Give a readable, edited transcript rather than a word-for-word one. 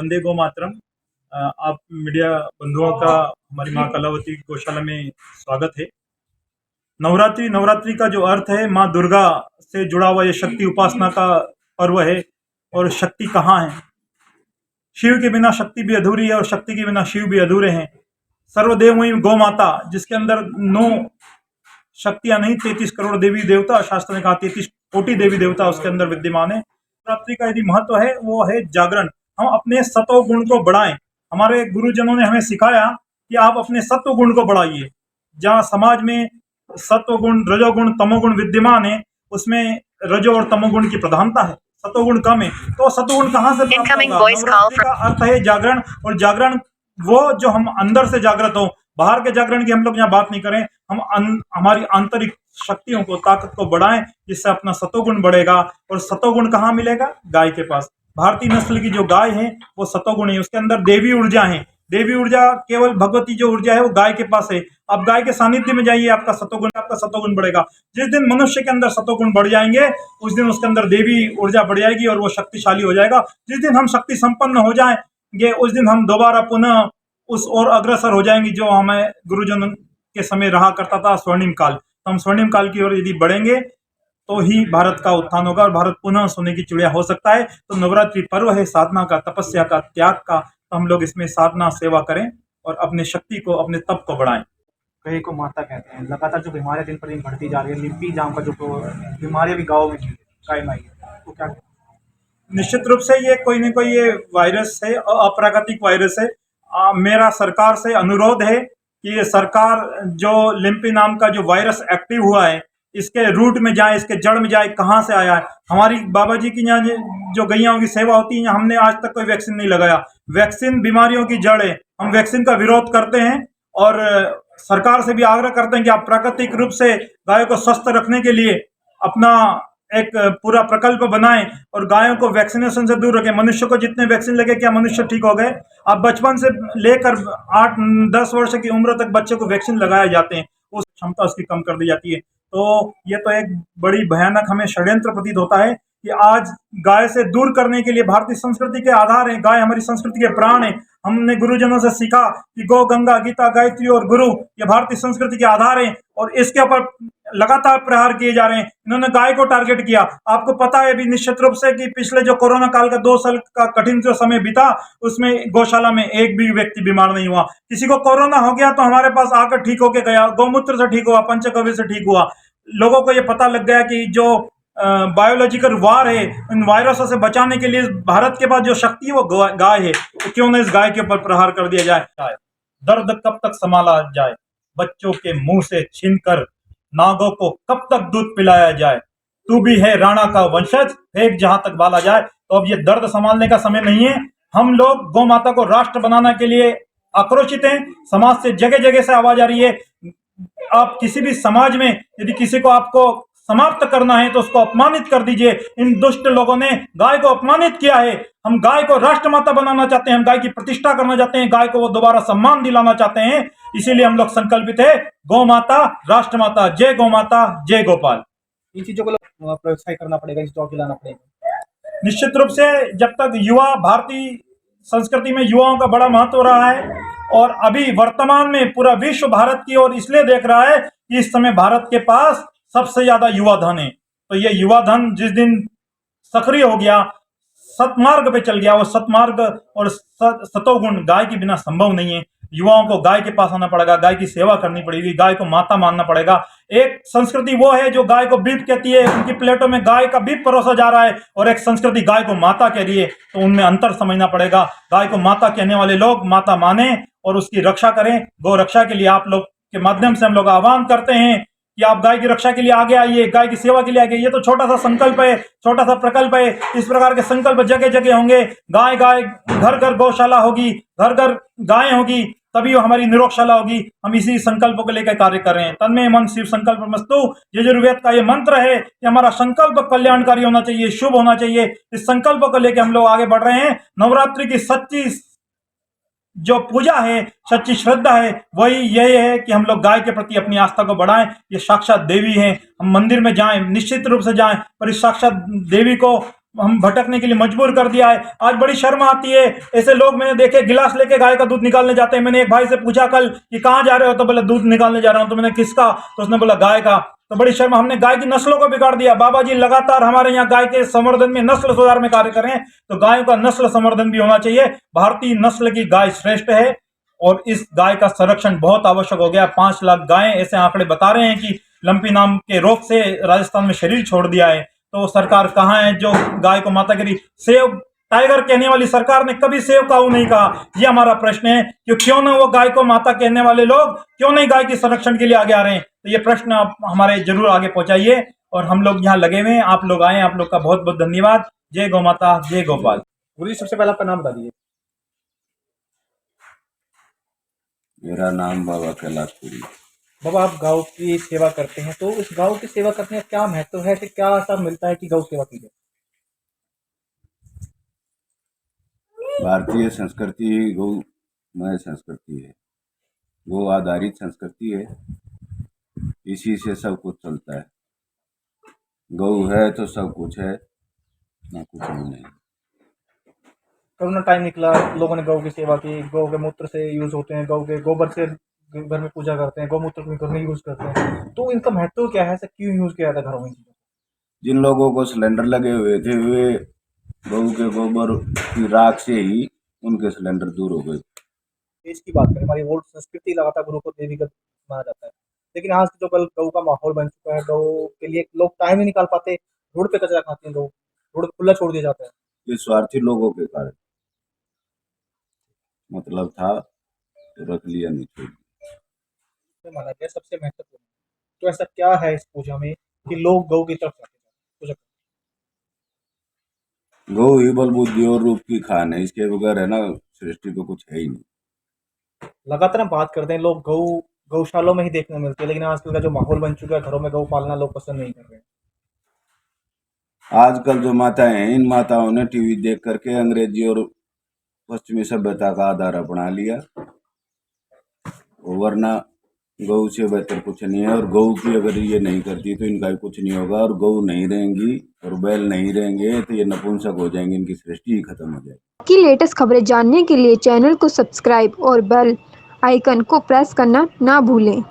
वंदे गो मातरम। आप मीडिया बंधुओं का हमारी माँ कलावती गौशाला में स्वागत है। नवरात्रि का जो अर्थ है, माँ दुर्गा से जुड़ा हुआ ये शक्ति उपासना का पर्व है। और शक्ति कहाँ है? शिव के बिना शक्ति भी अधूरी है और शक्ति के बिना शिव भी अधूरे हैं। सर्वदेवमयी गौ माता, जिसके अंदर 9 शक्तियां नहीं, 33 करोड़ देवी देवता, शास्त्र ने कहा 33 कोटि देवी देवता उसके अंदर विद्यमान है। नवरात्रि का यदि महत्व है वो है जागरण। हम अपने सत्व गुण को बढ़ाएं। हमारे गुरुजनों ने हमें सिखाया कि आप अपने सत्व गुण को बढ़ाइए। जहाँ समाज में सत्व गुण, रजोगुण, तमोगुण विद्यमान है, उसमें रजो और तमोगुण की प्रधानता है, सत्वगुण कम है। तो सत्वगुण कहाँ से प्राप्त होगा? नवरात्रि का अर्थ है जागरण। और जागरण वो जो हम अंदर से जागृत हो, बाहर के जागरण की हम लोग यहाँ बात नहीं करें। हम हमारी आंतरिक शक्तियों को, ताकत को बढ़ाएं, जिससे अपना सत्वगुण बढ़ेगा। और सत्वगुण कहाँ मिलेगा? गाय के पास। भारतीय नस्ल की जो गाय है वो सत्वगुण है, उसके अंदर देवी ऊर्जा है। देवी ऊर्जा, केवल भगवती जो ऊर्जा है वो गाय के पास है। आप गाय के सानिध्य में जाइए, आपका सत्वगुण बढ़ेगा। जिस दिन मनुष्य के अंदर सत्वगुण बढ़ जाएंगे, उस दिन उसके अंदर देवी ऊर्जा बढ़ जाएगी और वो शक्तिशाली हो जाएगा। जिस दिन हम शक्ति संपन्न हो जाएंगे, उस दिन हम दोबारा पुनः उस और अग्रसर हो जाएंगे जो हमें गुरुजन के समय रहा करता था, स्वर्णिम काल। तो हम स्वर्णिम काल की ओर यदि बढ़ेंगे तो ही भारत का उत्थान होगा और भारत पुनः सोने की चिड़िया हो सकता है। तो नवरात्रि पर्व है साधना का, तपस्या का, त्याग का। तो हम लोग इसमें साधना, सेवा करें और अपने शक्ति को, अपने तप को बढ़ाएं। कई को माता कहते हैं। लगातार जो बीमारियां दिन पर दिन बढ़ती जा रही है, लिम्पी जाम का जो बीमारियां भी गाँव में कायम आई है, तो क्या? निश्चित रूप से ये कोई न कोई ये वायरस है, अप्राकृतिक वायरस है। मेरा सरकार से अनुरोध है कि ये सरकार जो लिम्पी नाम का जो वायरस एक्टिव हुआ है, इसके रूट में जाए, इसके जड़ में जाए, कहाँ से आया है। हमारी बाबा जी की यहाँ जो गैयाओं की सेवा होती है, हमने आज तक कोई वैक्सीन नहीं लगाया। वैक्सीन बीमारियों की जड़ है। हम वैक्सीन का विरोध करते हैं और सरकार से भी आग्रह करते हैं कि आप प्राकृतिक रूप से गायों को स्वस्थ रखने के लिए अपना एक पूरा प्रकल्प बनाएं और गायों को वैक्सीनेशन से दूर रखें। मनुष्य को जितने वैक्सीन लगे, क्या मनुष्य ठीक हो गए? अब बचपन से लेकर 8-10 वर्ष की उम्र तक बच्चे को वैक्सीन लगाए जाते हैं, उस क्षमता उसकी कम कर दी जाती है। तो ये तो एक बड़ी भयानक हमें षड्यंत्र प्रतीत होता है कि आज गाय से दूर करने के लिए, भारतीय संस्कृति के आधार है, गाय हमारी संस्कृति के प्राण है। हमने गुरुजनों से सीखा कि गौ, गंगा, गीता, गायत्री और गुरु ये भारतीय संस्कृति के आधार है और इसके ऊपर लगातार प्रहार किए जा रहे हैं। इन्होंने गाय को टारगेट किया। आपको पता है भी निश्चित रूप से कि पिछले जो कोरोना काल का 2 साल का कठिन जो समय बीता, उसमें गौशाला में एक भी व्यक्ति बीमार नहीं हुआ। किसी को कोरोना हो गया तो हमारे पास आकर ठीक होके गया, गौमूत्र से ठीक हुआ, पंचगव्य से ठीक हुआ। लोगों को ये पता लग गया कि जो बायोलॉजिकल वार है, इन वायरसों से बचाने के लिए भारत के पास जो शक्ति है वो गाय है। तो क्यों ना इस गाय के ऊपर प्रहार कर दिया जाए। दर्द कब तक संभाला जाए, बच्चों के मुंह से छीनकर नागों को कब तक दूध पिलाया जाए। तू भी है राणा का वंशज, फेंक जहां तक बाला जाए। तो अब ये दर्द संभालने का समय नहीं है। हम लोग गौ माता को राष्ट्र बनाने के लिए आक्रोशित हैं। समाज से जगह जगह से आवाज आ रही है। आप किसी भी समाज में यदि किसी को आपको समाप्त करना है तो उसको अपमानित कर दीजिए। इन दुष्ट लोगों ने गाय को अपमानित किया है। हम गाय को राष्ट्रमाता बनाना चाहते हैं, हम गाय की प्रतिष्ठा करना चाहते हैं, गाय को वो दोबारा सम्मान दिलाना चाहते हैं। इसीलिए हम लोग संकल्पित है, गौ माता, राष्ट्र माता, जय गौ माता, जय गोपाल। इन चीजों को प्रोत्साहित करना पड़ेगा, इस जॉब दिलाना पड़ेगा। निश्चित रूप से जब तक युवा, भारतीय संस्कृति में युवाओं का बड़ा महत्व रहा है और अभी वर्तमान में पूरा विश्व भारत की ओर इसलिए देख रहा है कि इस समय भारत के पास सबसे ज्यादा युवा धन है। तो ये युवा धन जिस दिन सक्रिय हो गया, सतमार्ग पे चल गया, वो सतमार्ग और सतोगुण गाय के बिना संभव नहीं है। युवाओं को गाय के पास आना पड़ेगा, गाय की सेवा करनी पड़ेगी, गाय को माता मानना पड़ेगा। एक संस्कृति वो है जो गाय को बीफ कहती है, उनकी प्लेटों में गाय का बीफ परोसा जा रहा है, और एक संस्कृति गाय को माता कह रही है। तो उनमें अंतर समझना पड़ेगा। गाय को माता कहने वाले लोग माता माने और उसकी रक्षा करें। गौ रक्षा के लिए आप लोग के माध्यम से हम लोग आह्वान करते हैं कि आप गाय की रक्षा के लिए आगे आइए, गाय की सेवा के लिए आगे। ये तो छोटा सा संकल्प है, छोटा सा प्रकल्प है। इस प्रकार के संकल्प जगह जगह होंगे। गाय गाय, घर घर गौशाला होगी, घर घर गाय होगी, तभी हमारी निरोगशाला होगी। हम इसी संकल्प को लेकर कार्य कर रहे हैं। तन्मय मन शिव संकल्प मस्तु, यजुर्वेद का ये मंत्र है कि हमारा संकल्प कल्याणकारी होना चाहिए, शुभ होना चाहिए। इस संकल्प को लेकर हम लोग आगे बढ़ रहे हैं। नवरात्रि की सच्ची जो पूजा है, सच्ची श्रद्धा है, वही यही है कि हम लोग गाय के प्रति अपनी आस्था को बढ़ाएं। ये साक्षात देवी हैं। हम मंदिर में जाएं, निश्चित रूप से जाएं, पर इस साक्षात देवी को हम भटकने के लिए मजबूर कर दिया है। आज बड़ी शर्म आती है, ऐसे लोग मैंने देखे गिलास लेके गाय का दूध निकालने जाते हैं। मैंने एक भाई से पूछा कल कि कहाँ जा रहे हो, तो बोला दूध निकालने जा रहा हूं। तो मैंने किसका, तो उसने बोला गाय का। तो बड़ी शर्म, हमने गाय की नस्लों को बिगाड़ दिया। बाबा जी लगातार हमारे यहाँ गाय के संवर्धन में, नस्ल सुधार में कार्य करें, तो गायों का नस्ल संवर्धन भी होना चाहिए। भारतीय नस्ल की गाय श्रेष्ठ है और इस गाय का संरक्षण बहुत आवश्यक हो गया। 5 लाख गायें, ऐसे आंकड़े बता रहे हैं कि लंपी नाम के रोग से राजस्थान में शरीर छोड़ दिया है। तो सरकार कहाँ है जो गाय को मातागिरी, सेव टाइगर कहने वाली सरकार ने कभी सेव काऊ नहीं कहा। ये हमारा प्रश्न है कि क्यों ना वो गाय को माता कहने वाले लोग क्यों नहीं गाय के संरक्षण के लिए आगे आ रहे हैं। तो ये प्रश्न आप हमारे जरूर आगे पहुंचाइए और हम लोग यहाँ लगे हुए हैं। आप लोग आए, आप लोग का बहुत बहुत धन्यवाद। जय गौ माता, जय गोपाल। गुरु जी सबसे पहले आपका नाम बता दीजिए। मेरा नाम बाबा कैलाशपुरी। बाबा आप गाँव की सेवा करते हैं, तो उस गाँव की सेवा करने का क्या महत्व है, कि क्या ऐसा मिलता है कि गौ सेवा की जाए? भारतीय संस्कृति गौमय संस्कृति है, गौ आधारित संस्कृति है। इसी से सब कुछ चलता है। गौ है तो सब कुछ है, ना कुछ भी नहीं। कोरोना टाइम निकला, लोगों ने गौ की सेवा की, गौ के मूत्र से यूज होते हैं, गौ के गोबर से घर में पूजा करते हैं, गौमूत्र भी घर में यूज करते हैं, तो इनका महत्व क्या है, ऐसा क्यों यूज किया जाता है घरों में? जिन लोगों को सिलेंडर लगे हुए थे वे गौ के गोबर की राख से ही उनके सिलेंडर दूर हो गए। देश की बात करें, हमारी ओल्ड संस्कृति लगातार गुरु को देवी का माना जाता है, लेकिन आज जो कल गौ का माहौल बन चुका है, गौ के लिए लोग टाइम ही निकाल पाते, रोड पे कचरा खाते हैं, गौ रोड खुला छोड़ दिया जाता है। ये स्वार्थी लोगों के कारण, मतलब था तो रख लिया, नहीं छोड़ दिया। तो माना गया सबसे महत्वपूर्ण, तो ऐसा क्या है इस पूजा में कि लोग गौ की तरफ जाते हैं? गौ ही बल बुद्धि और रूप की खान है, इसके बगैर है ना सृष्टि तो कुछ है ही नहीं। लगातार हम बात करते हैं, लोग गौ गौशालों में ही देखने को मिलती है, लेकिन आजकल का जो माहौल बन चुका है, घरों में गौ पालना लोग पसंद नहीं कर रहे हैं। आजकल जो माताएं हैं, इन माताओं ने टीवी देख करके अंग्रेजी और पश्चिमी सभ्यता का आधार अपना लिया, वरना गौ से बेहतर कुछ नहीं है। और गौ की अगर ये नहीं करती तो इनका भी कुछ नहीं होगा। और गौ नहीं रहेंगी और बैल नहीं रहेंगे तो ये नपुंसक हो जाएंगे, इनकी सृष्टि ही खत्म हो जाएगी। की लेटेस्ट खबरें जानने के लिए चैनल को सब्सक्राइब और बेल आइकन को प्रेस करना ना भूलें।